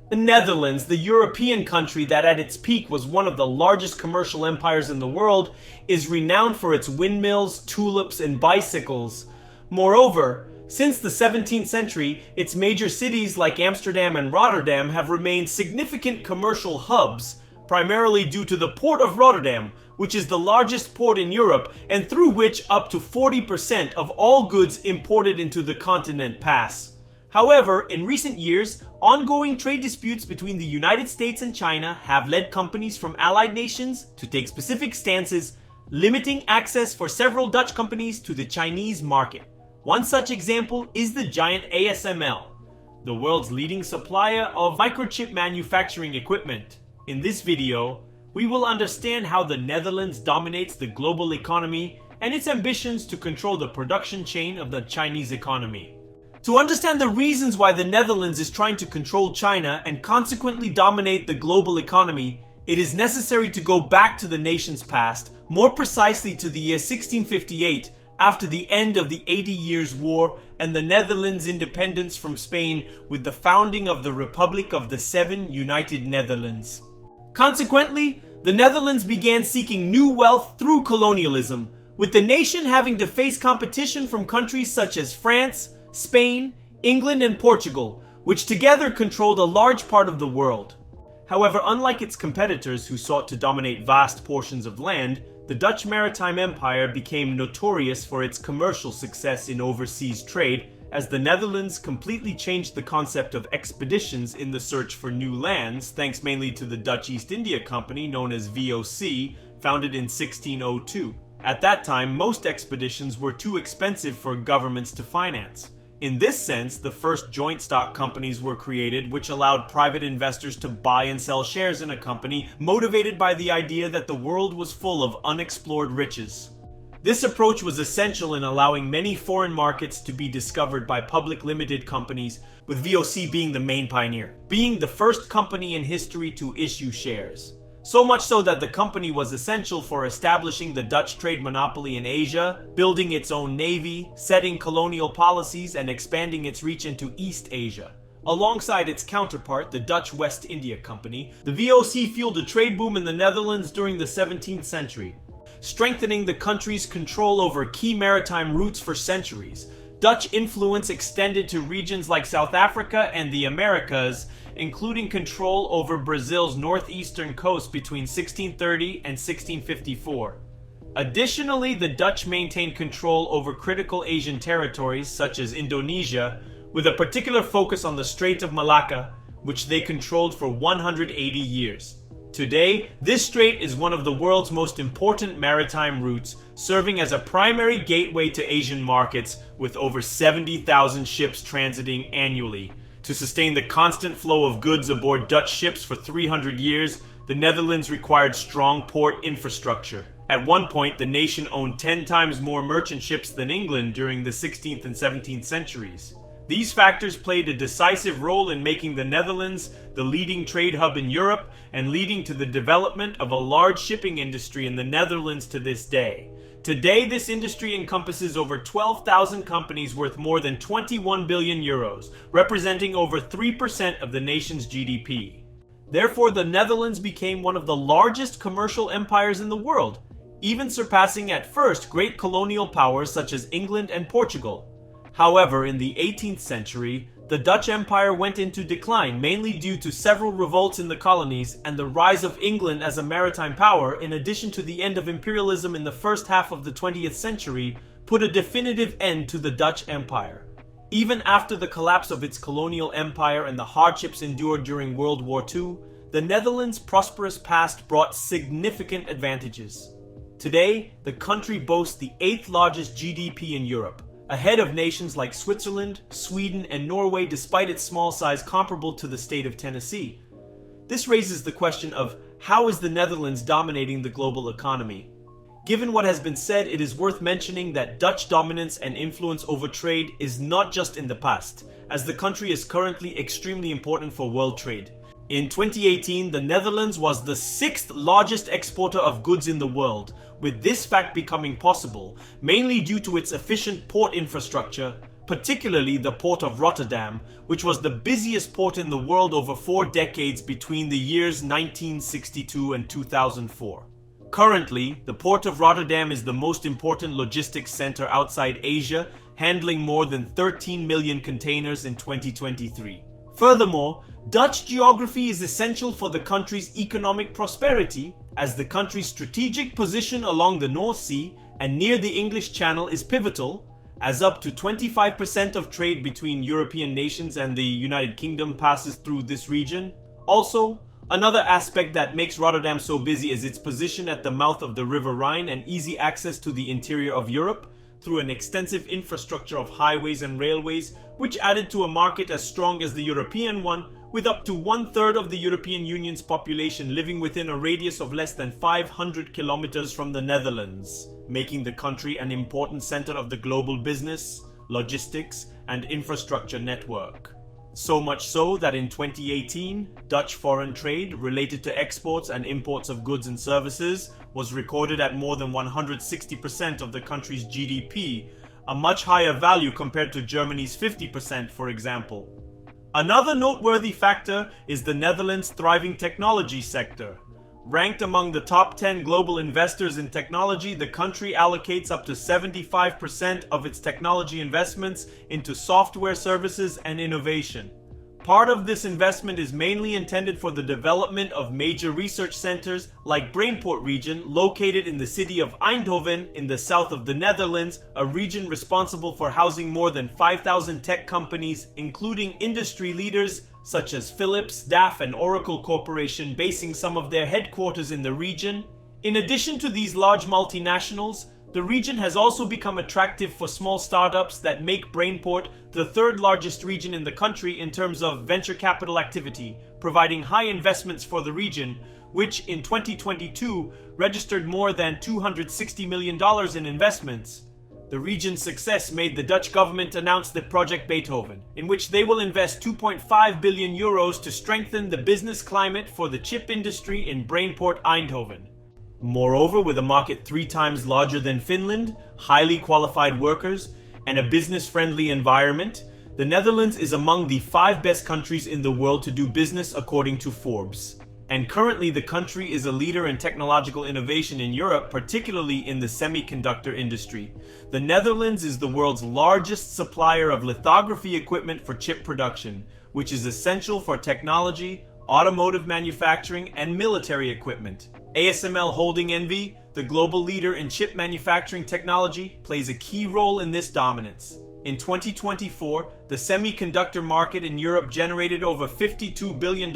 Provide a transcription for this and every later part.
The Netherlands, the European country that at its peak was one of the largest commercial empires in the world, is renowned for its windmills, tulips, and bicycles. Moreover, since the 17th century, its major cities like Amsterdam and Rotterdam have remained significant commercial hubs, primarily due to the port of Rotterdam, which is the largest port in Europe and through which up to 40% of all goods imported into the continent pass. However, in recent years, ongoing trade disputes between the United States and China have led companies from allied nations to take specific stances, limiting access for several Dutch companies to the Chinese market. One such example is the giant ASML, the world's leading supplier of microchip manufacturing equipment. In this video, we will understand how the Netherlands dominates the global economy and its ambitions to control the production chain of the Chinese economy. To understand the reasons why the Netherlands is trying to control China and consequently dominate the global economy, it is necessary to go back to the nation's past, more precisely to the year 1658, after the end of the 80 Years' War and the Netherlands' independence from Spain with the founding of the Republic of the Seven United Netherlands. Consequently, the Netherlands began seeking new wealth through colonialism, with the nation having to face competition from countries such as France, Spain, England, and Portugal, which together controlled a large part of the world. However, unlike its competitors who sought to dominate vast portions of land, the Dutch maritime empire became notorious for its commercial success in overseas trade, as the Netherlands completely changed the concept of expeditions in the search for new lands, thanks mainly to the Dutch East India Company known as VOC, founded in 1602. At that time, most expeditions were too expensive for governments to finance. In this sense, the first joint stock companies were created, which allowed private investors to buy and sell shares in a company, motivated by the idea that the world was full of unexplored riches. This approach was essential in allowing many foreign markets to be discovered by public limited companies, with VOC being the main pioneer, being the first company in history to issue shares. So much so that the company was essential for establishing the Dutch trade monopoly in Asia, building its own navy, setting colonial policies, and expanding its reach into East Asia. Alongside its counterpart, the Dutch West India Company, the VOC fueled a trade boom in the Netherlands during the 17th century, strengthening the country's control over key maritime routes for centuries. Dutch influence extended to regions like South Africa and the Americas, including control over Brazil's northeastern coast between 1630 and 1654. Additionally, the Dutch maintained control over critical Asian territories such as Indonesia, with a particular focus on the Strait of Malacca, which they controlled for 180 years. Today, this strait is one of the world's most important maritime routes, serving as a primary gateway to Asian markets, with over 70,000 ships transiting annually. To sustain the constant flow of goods aboard Dutch ships for 300 years, the Netherlands required strong port infrastructure. At one point, the nation owned 10 times more merchant ships than England during the 16th and 17th centuries. These factors played a decisive role in making the Netherlands the leading trade hub in Europe and leading to the development of a large shipping industry in the Netherlands to this day. Today, this industry encompasses over 12,000 companies worth more than 21 billion euros, representing over 3% of the nation's GDP. Therefore, the Netherlands became one of the largest commercial empires in the world, even surpassing at first great colonial powers such as England and Portugal. However, in the 18th century, the Dutch Empire went into decline, mainly due to several revolts in the colonies and the rise of England as a maritime power, in addition to the end of imperialism in the first half of the 20th century, put a definitive end to the Dutch Empire. Even after the collapse of its colonial empire and the hardships endured during World War II, the Netherlands' prosperous past brought significant advantages. Today, the country boasts the 8th largest GDP in Europe, ahead of nations like Switzerland, Sweden, and Norway, despite its small size comparable to the state of Tennessee. This raises the question of how is the Netherlands dominating the global economy? Given what has been said, it is worth mentioning that Dutch dominance and influence over trade is not just in the past, as the country is currently extremely important for world trade. In 2018, the Netherlands was the 6th largest exporter of goods in the world, with this fact becoming possible mainly due to its efficient port infrastructure, particularly the port of Rotterdam, which was the busiest port in the world over 4 decades between the years 1962 and 2004. Currently, the port of Rotterdam is the most important logistics center outside Asia, handling more than 13 million containers in 2023. Furthermore, Dutch geography is essential for the country's economic prosperity, as the country's strategic position along the North Sea and near the English Channel is pivotal, as up to 25% of trade between European nations and the United Kingdom passes through this region. Also, another aspect that makes Rotterdam so busy is its position at the mouth of the River Rhine and easy access to the interior of Europe through an extensive infrastructure of highways and railways, which added to a market as strong as the European one, with up to 1/3 of the European Union's population living within a radius of less than 500 kilometers from the Netherlands, making the country an important center of the global business, logistics, and infrastructure network. So much so that in 2018, Dutch foreign trade related to exports and imports of goods and services was recorded at more than 160% of the country's GDP, a much higher value compared to Germany's 50%, for example. Another noteworthy factor is the Netherlands' thriving technology sector. Ranked among the top 10 global investors in technology, the country allocates up to 75% of its technology investments into software services and innovation. Part of this investment is mainly intended for the development of major research centers like Brainport region, located in the city of Eindhoven in the south of the Netherlands, a region responsible for housing more than 5,000 tech companies, including industry leaders such as Philips, DAF, and Oracle Corporation, basing some of their headquarters in the region. In addition to these large multinationals, the region has also become attractive for small startups that make Brainport the third largest region in the country in terms of venture capital activity, providing high investments for the region, which in 2022 registered more than $260 million in investments. The region's success made the Dutch government announce the Project Beethoven, in which they will invest 2.5 billion euros to strengthen the business climate for the chip industry in Brainport, Eindhoven. Moreover, with a market 3 times larger than Finland, highly qualified workers, and a business-friendly environment, the Netherlands is among the 5 best countries in the world to do business according to Forbes. And currently the country is a leader in technological innovation in Europe, particularly in the semiconductor industry. The Netherlands is the world's largest supplier of lithography equipment for chip production, which is essential for technology, automotive manufacturing, and military equipment. ASML Holding NV, the global leader in chip manufacturing technology, plays a key role in this dominance. In 2024, the semiconductor market in Europe generated over $52 billion,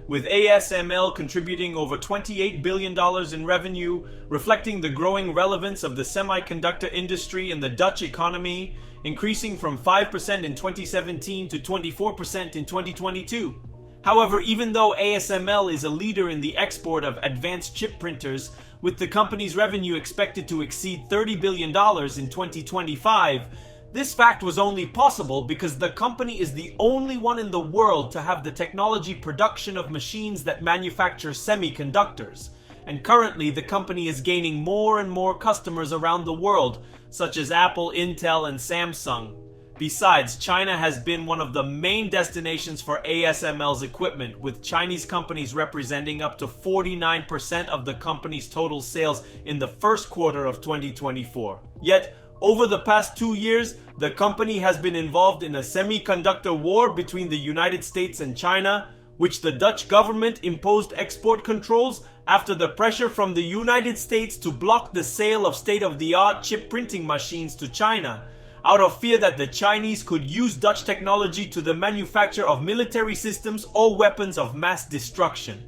with ASML contributing over $28 billion in revenue, reflecting the growing relevance of the semiconductor industry in the Dutch economy, increasing from 5% in 2017 to 24% in 2022. However, even though ASML is a leader in the export of advanced chip printers, with the company's revenue expected to exceed $30 billion in 2025, this fact was only possible because the company is the only one in the world to have the technology production of machines that manufacture semiconductors. And currently, the company is gaining more and more customers around the world, such as Apple, Intel, and Samsung. Besides, China has been one of the main destinations for ASML's equipment, with Chinese companies representing up to 49% of the company's total sales in the first quarter of 2024. Yet, over the past 2 years, the company has been involved in a semiconductor war between the United States and China, which the Dutch government imposed export controls after the pressure from the United States to block the sale of state-of-the-art chip printing machines to China, out of fear that the Chinese could use Dutch technology to the manufacture of military systems or weapons of mass destruction.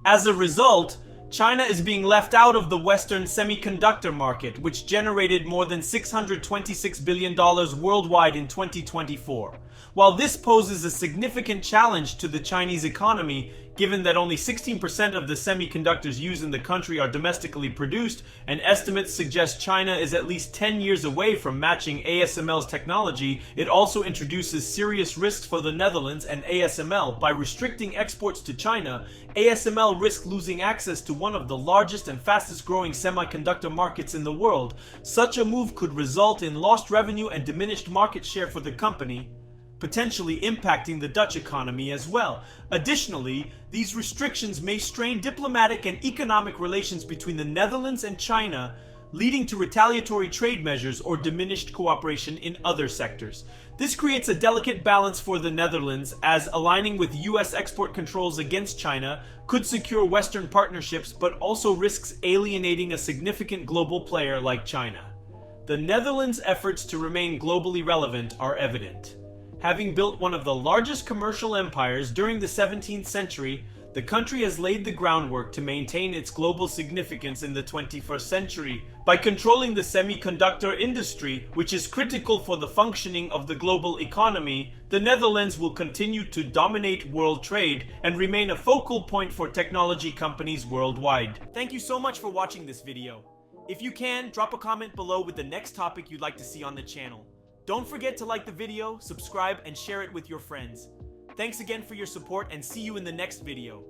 As a result, China is being left out of the Western semiconductor market, which generated more than $626 billion worldwide in 2024. While this poses a significant challenge to the Chinese economy, given that only 16% of the semiconductors used in the country are domestically produced, and estimates suggest China is at least 10 years away from matching ASML's technology, it also introduces serious risks for the Netherlands and ASML. By restricting exports to China, ASML risks losing access to one of the largest and fastest growing semiconductor markets in the world. Such a move could result in lost revenue and diminished market share for the company, potentially impacting the Dutch economy as well. Additionally, these restrictions may strain diplomatic and economic relations between the Netherlands and China, leading to retaliatory trade measures or diminished cooperation in other sectors. This creates a delicate balance for the Netherlands, as aligning with US export controls against China could secure Western partnerships, but also risks alienating a significant global player like China. The Netherlands' efforts to remain globally relevant are evident. Having built one of the largest commercial empires during the 17th century, the country has laid the groundwork to maintain its global significance in the 21st century. By controlling the semiconductor industry, which is critical for the functioning of the global economy, the Netherlands will continue to dominate world trade and remain a focal point for technology companies worldwide. Thank you so much for watching this video. If you can, drop a comment below with the next topic you'd like to see on the channel. Don't forget to like the video, subscribe, and share it with your friends. Thanks again for your support, and see you in the next video.